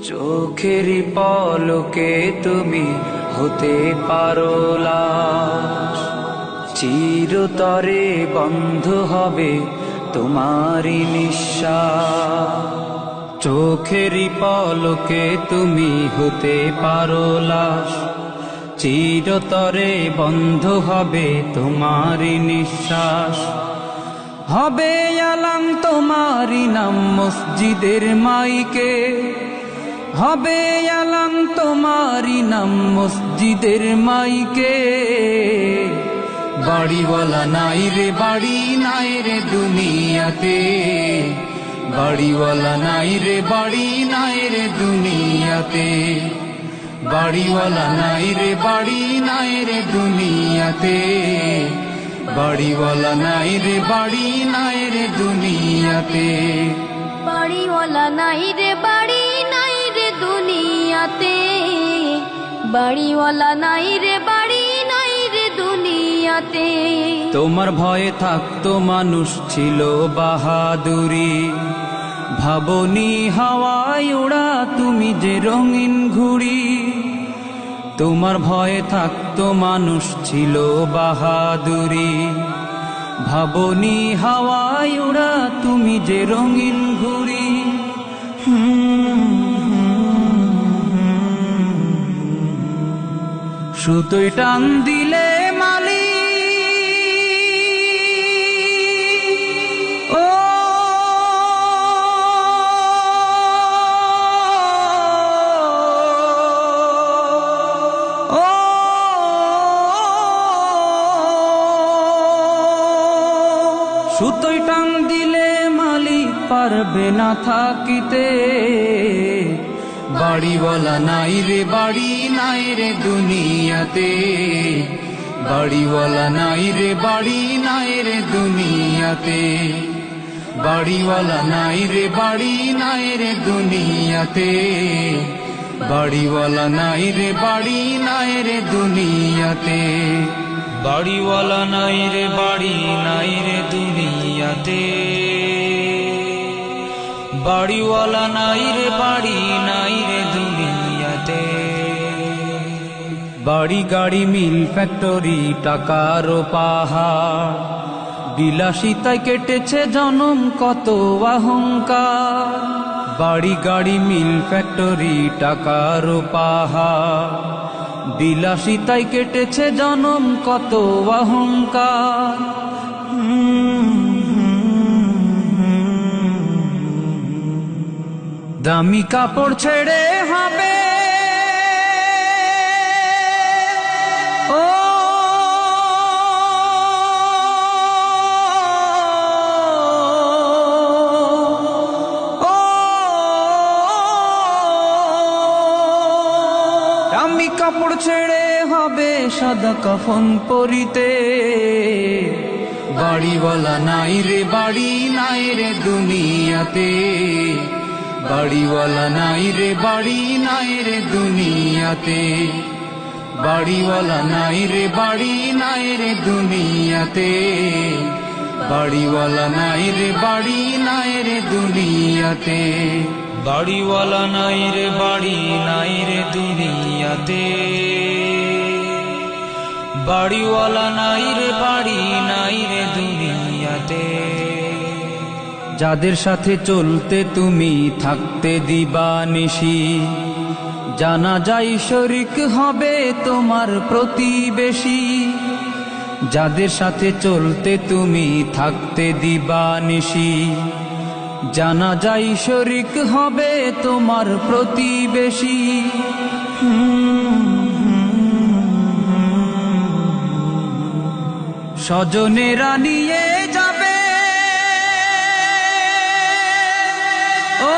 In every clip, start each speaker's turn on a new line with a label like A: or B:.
A: চোখেরই পলকে তুমি হতে পারো লাশ, চিরতরে বন্ধ হবে তোমারই নিঃশ্বাস। চোখেরই পলকে তুমি হতে পারো লাশ, চিরতরে বন্ধ হবে তোমারই নিঃশ্বাস। হবে আলাম তোমারই নাম মসজিদের মাইকে, হবে আলাম তোমারই নাম মসজিদের মাইকে। বাড়িওয়ালা নাই রে বাড়ি নাই রে দুনিয়াতে, বাড়িওয়ালা নাই রে বাড়ি নাই রে দুনিয়াতে। বাড়িওয়ালা নাই রে বাড়ি নাই রে দুনিয়াতে, বাড়িওয়ালা নাই রে বাড়ি নাই রে দুনিয়াতে।
B: বাড়িওয়ালা নাই রে বাড়ি নাই রে দুনিয়াতে, বাড়িওয়ালা নাই রে বাড়ি নাই রে দুনিয়াতে।
A: তোমার ভয়ে থাকতো মানুষ ছিল বাহাদুরি, ভাবনি হাওয়ায় ওড়া তুমি যে রঙিন ঘুড়ি। তোমার ভয়ে থাকতো মানুষ ছিল বাহাদুরি, ভাবনি হাওয়ায় ওড়া তুমি যে রঙিন ঘুড়ি। সুতোয় টান দিলে মালি ও সুতোয় টান দিলে মালিক পারবে না থাকিতে। বাড়িওয়ালা নাই রে বাড়ি নাই রে দুনিয়াতে, বাড়িওয়ালা নাই রে বাড়ি নাই রে দুনিয়াতে। বাড়িওয়ালা নাই রে বাড়ি নাই রে দুনিয়াতে, বাড়িওয়ালা নাই রে বাড়ি নাই রে দুনিয়াতে। বাড়িওয়ালা নাই রে বাড়ি নাই রে দুনিয়াতে, বাড়িওয়ালা নাই রে বাড়ি নাই রে দুনিয়াতে। বাড়ি গাড়ি মিল ফ্যাক্টরি টাকার পাহাড়, বিলাসিতায় কেটেছে জনম কত অহংকার। বাড়ি গাড়ি মিল ফ্যাক্টরি টাকার পাহাড়, বিলাসিতায় কেটেছে জনম কত অহংকার। দামি কাপড় ছেড়ে হবে ও দামি কাপড় ছেড়ে হবে সাদা কাফন পরিতে। বাড়িওয়ালা নাই রে বাড়ি নাই রে দুনিয়াতে, বাড়িওয়ালা নাই রে বাড়ি নাই রে দুনিয়াতে। বাড়িওয়ালা নাই রে বাড়ি নাই রে দুনিয়াতে, বাড়িওয়ালা নাই রে বাড়ি নাই রে দুনিয়াতে। বাড়িওয়ালা নাই রে বাড়ি নাই রে দুনিয়াতে, বাড়িওয়ালা নাই রে বাড়ি নাই রে দুনিয়াতে। যাদের সাথে চলতে তুমি থাকতে দিবানিশি, জানা যায় শরিক হবে তোমার প্রতিবেশী। যাদের সাথে চলতে তুমি থাকতে দিবানিশি, জানা যায় শরিক হবে তোমার প্রতিবেশী। স্বজনেরা নিয়ে যাবে ও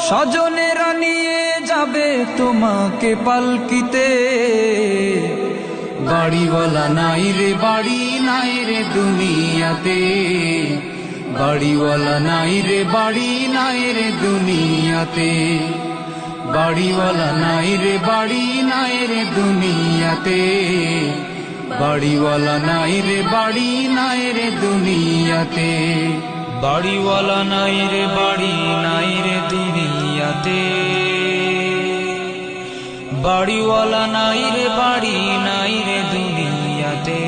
A: স্বজনেরা নিয়ে যাবে তোমাকে পালকিতে। বাড়িওয়ালা নাই রে বাড়ি নাই রে দুনিয়াতে, বাড়িওয়ালা নাই রে বাড়ি নাই রে দুনিয়াতে। বাড়িওয়ালা নাই রে বাড়ি নাই রে দুনিয়াতে, বাড়িওয়ালা নাই রে বাড়ি নাই রে দুনিয়াতে,
C: বাড়িওয়ালা নাই রে বাড়ি নাই রে দুনিয়াতে, বাড়িওয়ালা নাই রে বাড়ি নাই রে দুনিয়াতে।